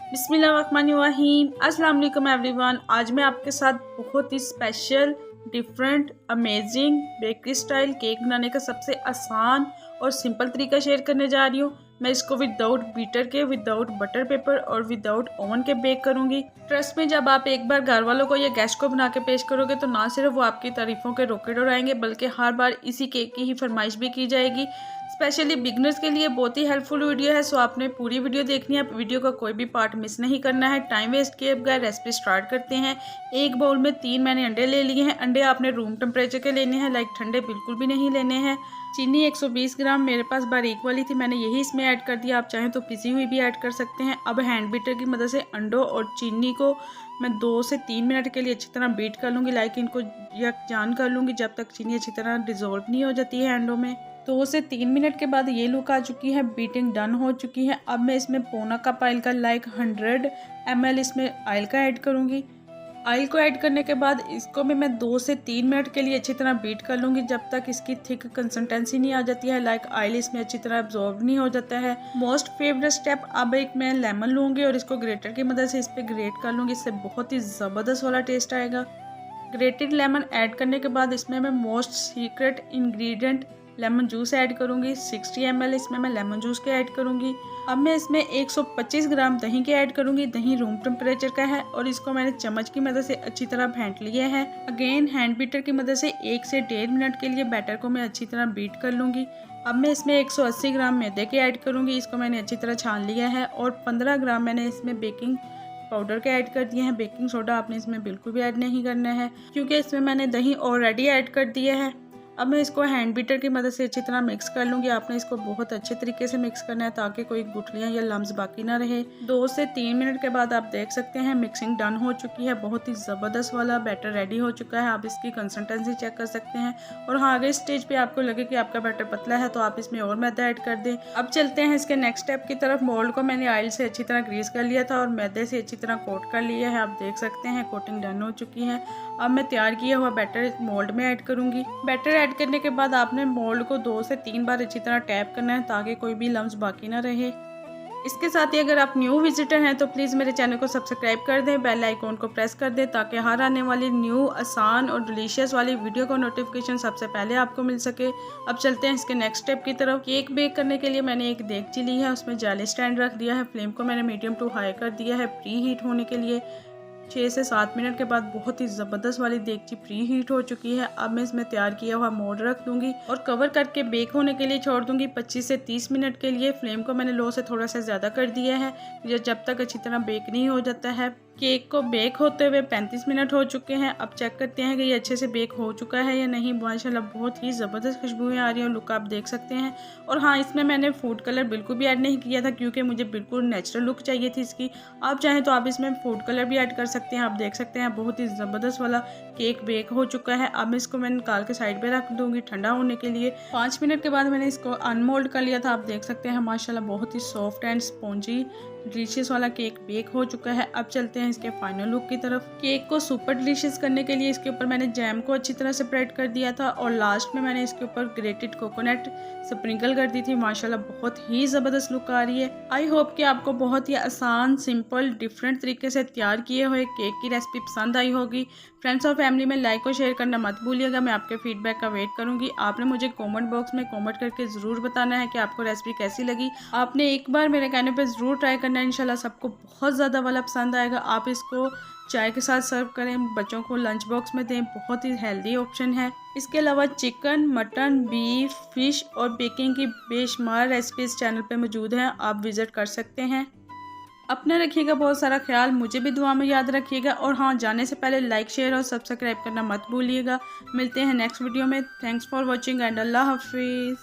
बिस्मिल्लाहिर्रहमानिर्रहीम। अस्सलाम वालेकुम एवरीवन। आज मैं आपके साथ बहुत ही special, different, amazing bakery style cake बनाने का सबसे आसान और सिंपल तरीका शेयर करने जा रही हूँ। मैं इसको विदाउट बीटर के, विदाउट बटर पेपर और विदाउट ओवन के बेक करूँगी। ट्रस्ट में, जब आप एक बार घर वालों को या गेस्ट को बना के पेश करोगे तो ना सिर्फ वो आपकी तारीफों के रॉकेट उड़ाएंगे बल्कि हर बार इसी केक की ही फरमाइश भी की जाएगी। स्पेशली बिगनर्स के लिए बहुत ही हेल्पफुल वीडियो है, सो आपने पूरी वीडियो देखनी है। वीडियो का कोई भी पार्ट मिस नहीं करना है। टाइम वेस्ट किए बगैर रेसिपी स्टार्ट करते हैं। एक बाउल में 3 मैंने अंडे ले लिए हैं। अंडे आपने रूम टेम्परेचर के लेने हैं, लाइक ठंडे बिल्कुल भी नहीं लेने हैं। चीनी 120 ग्राम मेरे पास बारीक वाली थी, मैंने यही इसमें ऐड कर दिया। आप चाहें तो पिसी हुई भी ऐड कर सकते हैं। अब हैंड बीटर की मदद से अंडों और चीनी को मैं 2 से 3 मिनट के लिए अच्छी तरह बीट कर लूँगी, लाइक इनको यकजान कर लूँगी जब तक चीनी अच्छी तरह डिज़ोल्व नहीं हो जाती है अंडों में। 2 से 3 मिनट के बाद ये लुक आ चुकी है, बीटिंग डन हो चुकी है। अब मैं इसमें पौना कप ऑयल का, लाइक 100 ml इसमें ऑयल का ऐड करूँगी। ऑयल को ऐड करने के बाद इसको भी मैं 2 से 3 मिनट के लिए अच्छी तरह बीट कर लूँगी जब तक इसकी थिक कंसिस्टेंसी नहीं आ जाती है, लाइक ऑयल इसमें अच्छी तरह एब्जॉर्ब नहीं हो जाता है। मोस्ट फेवरेट स्टेप, अब एक मैं लेमन लूँगी और इसको ग्रेटर की मदद से इस पर ग्रेट कर लूँगी। इससे बहुत ही ज़बरदस्त वाला टेस्ट आएगा। ग्रेटेड लेमन ऐड करने के बाद इसमें मैं most secret ingredient lemon juice add करूँगी। 60 ml इसमें मैं लेमन जूस के ऐड करूँगी। अब मैं इसमें 125 ग्राम दही के ऐड करूँगी। दही रूम टेम्परेचर का है और इसको मैंने चम्मच की मदद से अच्छी तरह फेंट लिया है। अगेन हैंड बीटर की मदद से 1 से 1.5 मिनट के लिए बैटर को मैं अच्छी तरह बीट कर लूँगी। अब मैं इसमें 180 ग्राम मैदे के ऐड करूँगी। इसको मैंने अच्छी तरह छान लिया है और 15 ग्राम मैंने इसमें बेकिंग पाउडर के ऐड कर दिए हैं। बेकिंग सोडा आपने इसमें बिल्कुल भी ऐड नहीं करना है क्योंकि इसमें मैंने दही ऑलरेडी ऐड कर दिया है। अब मैं इसको हैंड बीटर की मदद से अच्छी तरह मिक्स कर लूँगी। आपने इसको बहुत अच्छे तरीके से मिक्स करना है ताकि कोई गुठलियाँ या लम्स बाकी ना रहे। 2 से 3 मिनट के बाद आप देख सकते हैं मिक्सिंग डन हो चुकी है। बहुत ही ज़बरदस्त वाला बैटर रेडी हो चुका है। आप इसकी कंसिस्टेंसी चेक कर सकते हैं। और हाँ, अगर इस स्टेज पे आपको लगे कि आपका बैटर पतला है तो आप इसमें और मैदा ऐड कर दें। अब चलते हैं इसके नेक्स्ट स्टेप की तरफ। मोल्ड को मैंने ऑयल से अच्छी तरह ग्रीस कर लिया था और मैदे से अच्छी तरह कोट कर लिया है। आप देख सकते हैं कोटिंग डन हो चुकी है। अब मैं तैयार किया हुआ बैटर मोल्ड में ऐड करूँगी। बैटर ऐड करने के बाद आपने मोल्ड को 2 से 3 बार अच्छी तरह टैप करना है ताकि कोई भी लम्स बाकी ना रहे। इसके साथ ही अगर आप न्यू विजिटर हैं तो प्लीज़ मेरे चैनल को सब्सक्राइब कर दें, बेल आइकॉन को प्रेस कर दें ताकि हर आने वाली न्यू, आसान और डिलीशियस वाली वीडियो का नोटिफिकेशन सबसे पहले आपको मिल सके। अब चलते हैं इसके नेक्स्ट स्टेप की तरफ। केक बेक करने के लिए मैंने एक देगची ली है, उसमें जाली स्टैंड रख दिया है। फ्लेम को मैंने मीडियम टू हाई कर दिया है प्री हीट होने के लिए। 6 से 7 मिनट के बाद बहुत ही ज़बरदस्त वाली देगची प्री हीट हो चुकी है। अब मैं इसमें तैयार किया हुआ मोल्ड रख दूंगी और कवर करके बेक होने के लिए छोड़ दूंगी 25 से 30 मिनट के लिए। फ्लेम को मैंने लो से थोड़ा सा ज़्यादा कर दिया है जब तक अच्छी तरह बेक नहीं हो जाता है। केक को बेक होते हुए 35 मिनट हो चुके हैं। अब चेक करते हैं कि ये अच्छे से बेक हो चुका है या नहीं। माशाल्लाह बहुत ही ज़बरदस्त खुशबुएं आ रही हैं, लुक आप देख सकते हैं। और हाँ, इसमें मैंने फूड कलर बिल्कुल भी ऐड नहीं किया था क्योंकि मुझे बिल्कुल नेचुरल लुक चाहिए थी इसकी। आप चाहें तो आप इसमें फूड कलर भी ऐड कर सकते हैं। आप देख सकते हैं बहुत ही ज़बरदस्त वाला केक बेक हो चुका है। अब इसको मैं निकाल के साइड पे रख दूंगी ठंडा होने के लिए। 5 मिनट के बाद मैंने इसको अनमोल्ड कर लिया था। आप देख सकते हैं माशाल्लाह बहुत ही सॉफ्ट एंड स्पॉन्जी डिलीशियस वाला केक बेक हो चुका है। अब चलते हैं इसके फाइनल लुक की तरफ। केक को सुपर डिलीशियस करने के लिए इसके ऊपर मैंने जैम को अच्छी तरह से स्प्रेड कर दिया था और लास्ट में मैंने इसके ऊपर ग्रेटेड कोकोनट स्प्रिंकल कर दी थी। माशाल्लाह बहुत ही ज़बरदस्त लुक आ रही है। आई होप कि आपको बहुत ही आसान, सिंपल, डिफरेंट तरीके से तैयार किए हुए केक की रेसिपी पसंद आई होगी। फ्रेंड्स और फैमिली में लाइक और शेयर करना मत भूलिएगा। मैं आपके फीडबैक का वेट करूंगी। आपने मुझे कमेंट बॉक्स में कमेंट करके ज़रूर बताना है कि आपको रेसिपी कैसी लगी। आपने एक बार मेरे कहने पे ज़रूर ट्राई करना है, इंशाल्लाह सबको बहुत ज़्यादा वाला पसंद आएगा। आप इसको चाय के साथ सर्व करें, बच्चों को लंच बॉक्स में दें, बहुत ही हेल्दी ऑप्शन है। इसके अलावा चिकन, मटन, बीफ, फिश और बेकिंग की बेशुमार रेसिपीज चैनल पे मौजूद हैं, आप विज़िट कर सकते हैं। अपना रखिएगा बहुत सारा ख्याल, मुझे भी दुआ में याद रखिएगा। और हाँ, जाने से पहले लाइक, शेयर और सब्सक्राइब करना मत भूलिएगा। मिलते हैं नेक्स्ट वीडियो में। थैंक्स फॉर वॉचिंग एंड अल्लाह हाफिज़।